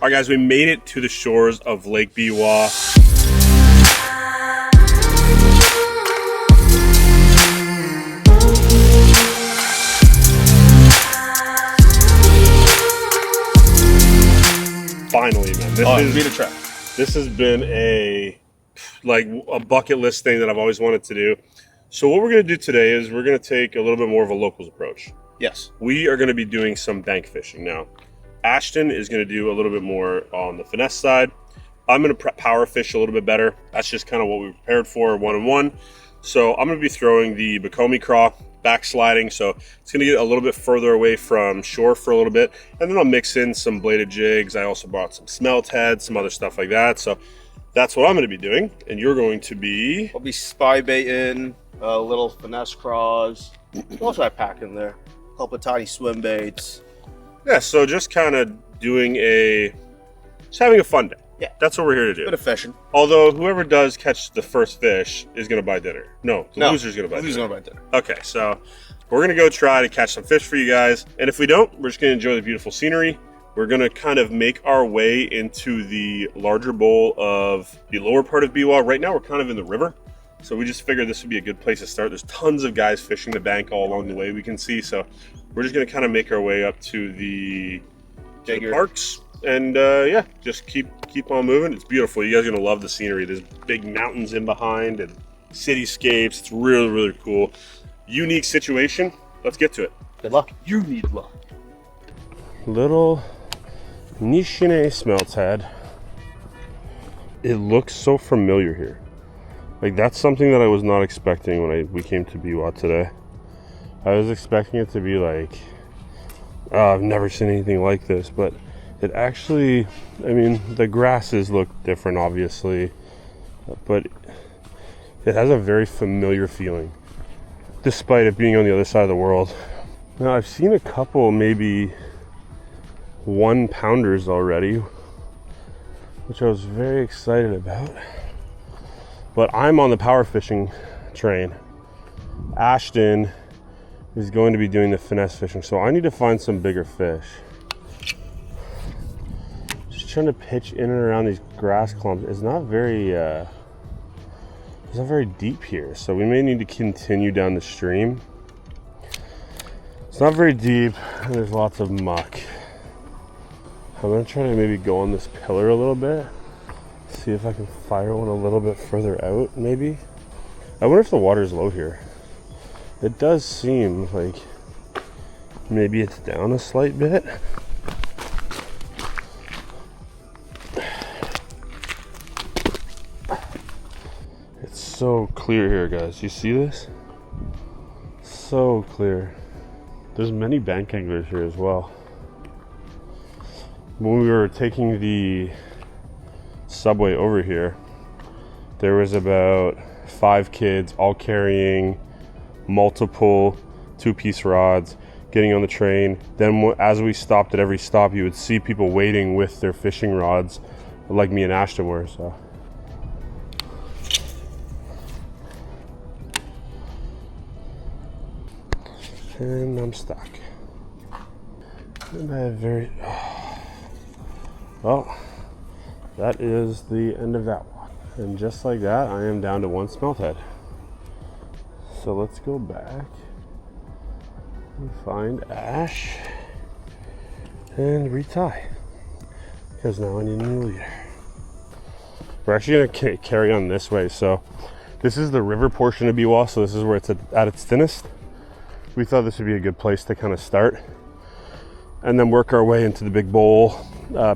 All right, guys, we made it to the shores of Lake Biwa. Finally, man. This has been a bucket list thing that I've always wanted to do. So what we're going to do today is we're going to take a little bit more of a locals approach. Yes. We are going to be doing some bank fishing now. Ashton is going to do a little bit more on the finesse side. I'm going to power fish a little bit better. That's just kind of what we prepared for, 1-on-1. So I'm going to be throwing the Bakomi craw, backsliding. So it's going to get a little bit further away from shore for a little bit. And then I'll mix in some bladed jigs. I also brought some smelt heads, some other stuff like that. So that's what I'm going to be doing. And you're going to be... I'll be spy baiting, little finesse craws. What else do I pack in there? A couple of tiny swim baits. Yeah, so just kind of just having a fun day. Yeah. That's what we're here to do. Bit of fishing. Although whoever does catch the first fish is going to buy dinner. No, the loser's going to buy dinner. Loser's going to buy dinner. Okay, so we're going to go try to catch some fish for you guys. And if we don't, we're just going to enjoy the beautiful scenery. We're going to kind of make our way into the larger bowl of the lower part of Biwa. Right now, we're kind of in the river. So we just figured this would be a good place to start. There's tons of guys fishing the bank all along the way we can see. So we're just going to kind of make our way up to the parks. And yeah, just keep on moving. It's beautiful. You guys are going to love the scenery. There's big mountains in behind and cityscapes. It's really, really cool. Unique situation. Let's get to it. Good luck. You need luck. Little Nishine smelt head. It looks so familiar here. Like, that's something that I was not expecting when we came to Biwa today. I was expecting it to be like, oh, I've never seen anything like this, but it actually, I mean, the grasses look different, obviously, but it has a very familiar feeling, despite it being on the other side of the world. Now, I've seen a couple maybe 1-pounders already, which I was very excited about. But I'm on the power fishing train. Ashton is going to be doing the finesse fishing, so I need to find some bigger fish. Just trying to pitch in and around these grass clumps. It's not very deep here, so we may need to continue down the stream. It's not very deep, and there's lots of muck. I'm gonna try to maybe go on this pillar a little bit. See if I can fire one a little bit further out, maybe. I wonder if the water is low here. It does seem like maybe it's down a slight bit. It's so clear here, guys. You see this? So clear. There's many bank anglers here as well. When we were taking the subway over here, there was about 5 kids all carrying multiple 2-piece rods, getting on the train. Then as we stopped at every stop, you would see people waiting with their fishing rods like me and Ashton were. So and I'm stuck, and I have well, that is the end of that one. And just like that, I am down to 1 smelt head. So let's go back and find Ash and retie, because now I need a new leader. We're actually gonna carry on this way. So this is the river portion of Biwa, so this is where it's at its thinnest. We thought this would be a good place to kind of start and then work our way into the big bowl,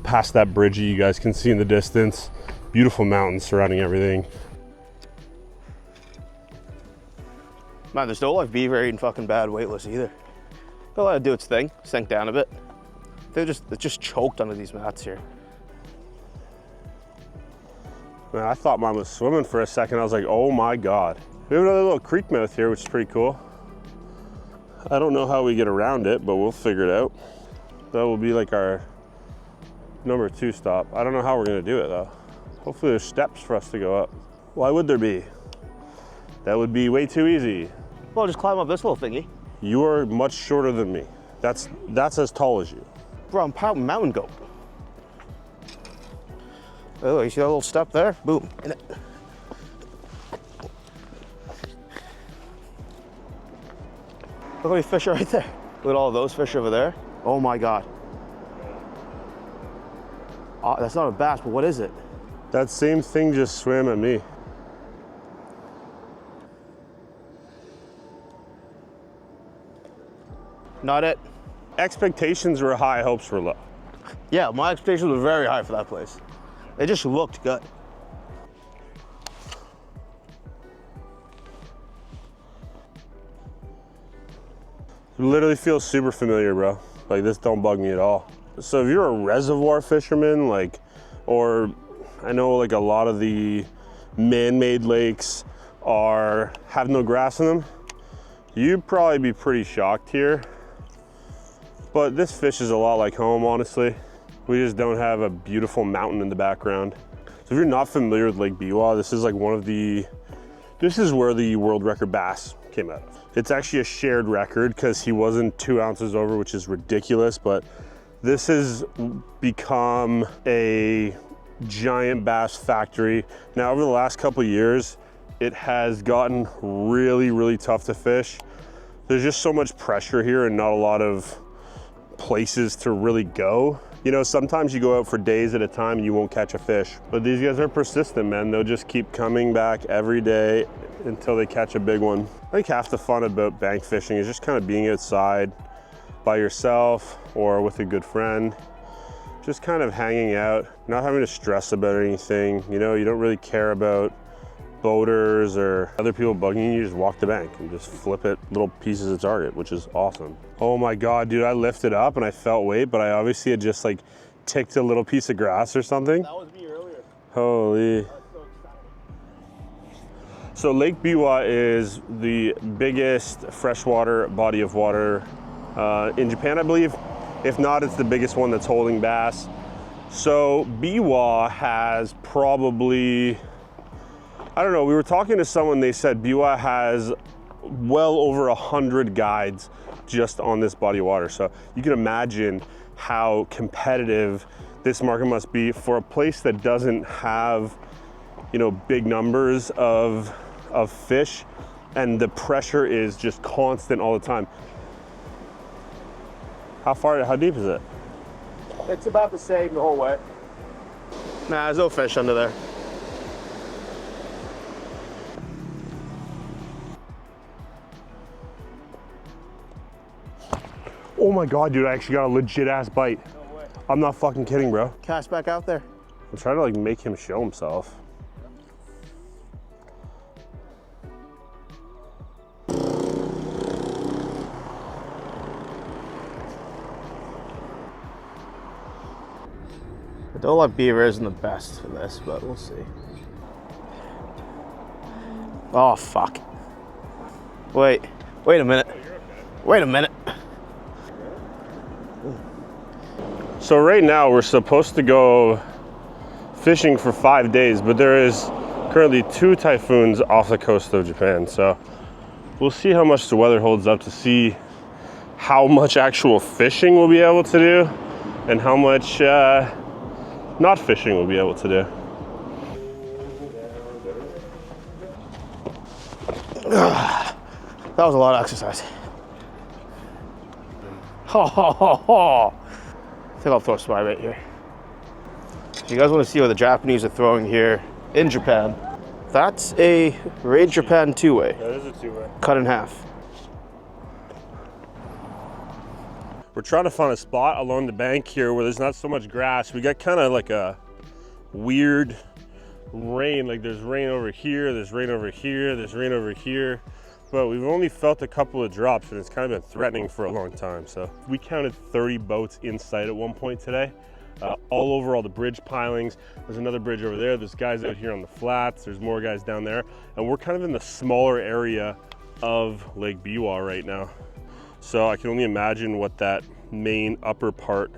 past that bridge you guys can see in the distance. Beautiful mountains surrounding everything. Man, there's no live beaver eating fucking bad weightless either. They'll let it do its thing, sink down a bit. It's just choked under these mats here. Man, I thought mine was swimming for a second. I was like, oh my God. We have another little creek mouth here, which is pretty cool. I don't know how we get around it, but we'll figure it out. That will be like our number 2 stop. I don't know how we're gonna do it though. Hopefully there's steps for us to go up. Why would there be? That would be way too easy. Well, just climb up this little thingy. You are much shorter than me. That's as tall as you. Bro, I'm mountain goat. Oh, you see that little step there? Boom. In it. Look how many fish are right there. Look at all those fish over there. Oh my God. Oh, that's not a bass, but what is it? That same thing just swam at me. Not it. Expectations were high, hopes were low. Yeah, my expectations were very high for that place. It just looked good. It literally feels super familiar, bro. Like, this don't bug me at all. So if you're a reservoir fisherman, like, or I know like a lot of the man-made lakes have no grass in them, you'd probably be pretty shocked here. But this fish is a lot like home, honestly. We just don't have a beautiful mountain in the background. So if you're not familiar with Lake Biwa, this is like this is where the world record bass came out of. It's actually a shared record because he wasn't 2 ounces over, which is ridiculous, but this has become a giant bass factory. Now, over the last couple of years, it has gotten really, really tough to fish. There's just so much pressure here and not a lot of places to really go. You know, sometimes you go out for days at a time and you won't catch a fish, but these guys are persistent, man. They'll just keep coming back every day until they catch a big one. I think half the fun about bank fishing is just kind of being outside by yourself or with a good friend, just kind of hanging out, not having to stress about anything. You know, you don't really care about boaters or other people bugging you. You just walk the bank and just flip it little pieces of target, which is awesome. Oh my God, dude, I lifted up and I felt weight, but I obviously had just like ticked a little piece of grass or something. That was me earlier. Holy. So Lake Biwa is the biggest freshwater body of water in Japan, I believe. If not, it's the biggest one that's holding bass. So Biwa has probably, I don't know, we were talking to someone, they said Biwa has well over 100 guides just on this body of water. So you can imagine how competitive this market must be for a place that doesn't have, you know, big numbers of fish, and the pressure is just constant all the time. How deep is it? It's about the same the whole way. Nah, there's no fish under there. Oh my God, dude, I actually got a legit ass bite. No way. I'm not fucking kidding, bro. Cast back out there. I'm trying to like make him show himself. I don't like beaver isn't the best for this, but we'll see. Oh, fuck. Wait a minute. Wait a minute. So right now we're supposed to go fishing for 5 days, but there is currently 2 typhoons off the coast of Japan. So we'll see how much the weather holds up to see how much actual fishing we'll be able to do and how much not fishing we'll be able to do. That was a lot of exercise. Ho, ho, ho, ho. I think I'll throw a spy bait here. If you guys want to see what the Japanese are throwing here in Japan, that's a Raid Japan 2-way. That is a 2-way. Cut in half. We're trying to find a spot along the bank here where there's not so much grass. We got kind of like a weird rain, like there's rain over here, there's rain over here, there's rain over here, but we've only felt a couple of drops and it's kind of been threatening for a long time. So we counted 30 boats in sight at one point today, all over all the bridge pilings. There's another bridge over there, there's guys out here on the flats, there's more guys down there, and we're kind of in the smaller area of Lake Biwa right now. So I can only imagine what that main upper part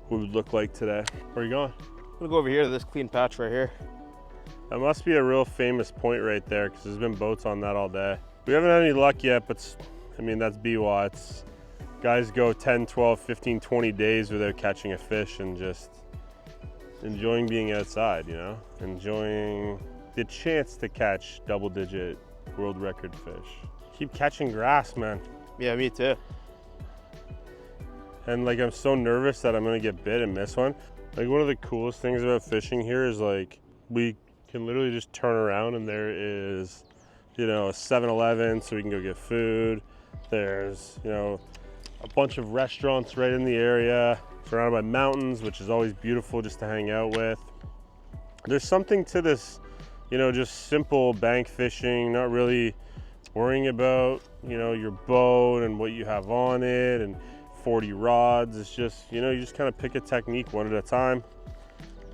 would look like today. Where are you going? I'm gonna go over here to this clean patch right here. That must be a real famous point right there because there's been boats on that all day. We haven't had any luck yet, but I mean, that's Biwa. It's, guys go 10, 12, 15, 20 days without catching a fish and just enjoying being outside, you know? Enjoying the chance to catch double-digit world record fish. Keep catching grass, man. Yeah, me too. And like, I'm so nervous that I'm gonna get bit and miss one. Like, one of the coolest things about fishing here is like, we can literally just turn around and there is, you know, a 7-Eleven so we can go get food. There's, you know, a bunch of restaurants right in the area, surrounded by mountains, which is always beautiful just to hang out with. There's something to this, you know, just simple bank fishing, not really worrying about, you know, your boat and what you have on it and 40 rods. It's just, you know, you just kind of pick a technique one at a time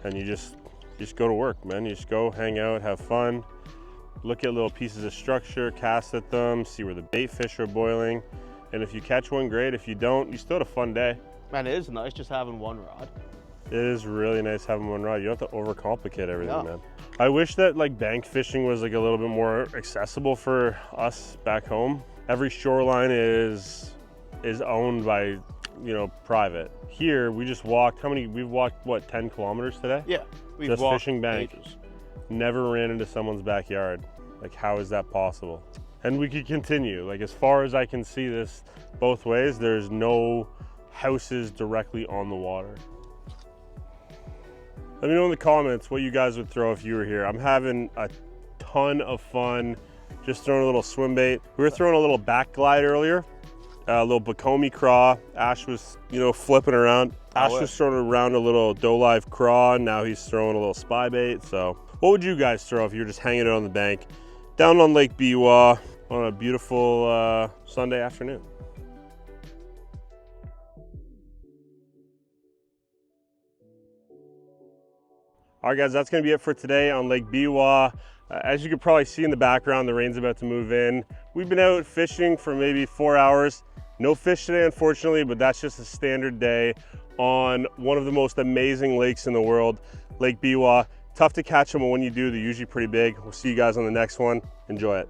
and you just go to work, man. You just go hang out, have fun, look at little pieces of structure, cast at them, see where the bait fish are boiling. And if you catch one, great. If you don't, you still had a fun day. Man, it is nice just having one rod. It is really nice having one rod. You don't have to overcomplicate everything, man. I wish that like bank fishing was like a little bit more accessible for us back home. Every shoreline is owned by, you know, private. Here, we just walked, we've walked, what, 10 kilometers today? Yeah, we've just walked fishing bank. ages. Never ran into someone's backyard. Like, how is that possible? And we could continue. Like, as far as I can see this both ways, there's no houses directly on the water. Let me know in the comments what you guys would throw if you were here. I'm having a ton of fun just throwing a little swim bait. We were throwing a little back glide earlier, a little Bacomi craw. Ash was, you know, flipping around. Ash was throwing around a little doe live craw. Now he's throwing a little spy bait. So what would you guys throw if you were just hanging out on the bank down on Lake Biwa on a beautiful Sunday afternoon? All right, guys, that's gonna be it for today on Lake Biwa. As you can probably see in the background, the rain's about to move in. We've been out fishing for maybe 4 hours. No fish today, unfortunately, but that's just a standard day on one of the most amazing lakes in the world, Lake Biwa. Tough to catch them, but when you do, they're usually pretty big. We'll see you guys on the next one. Enjoy it.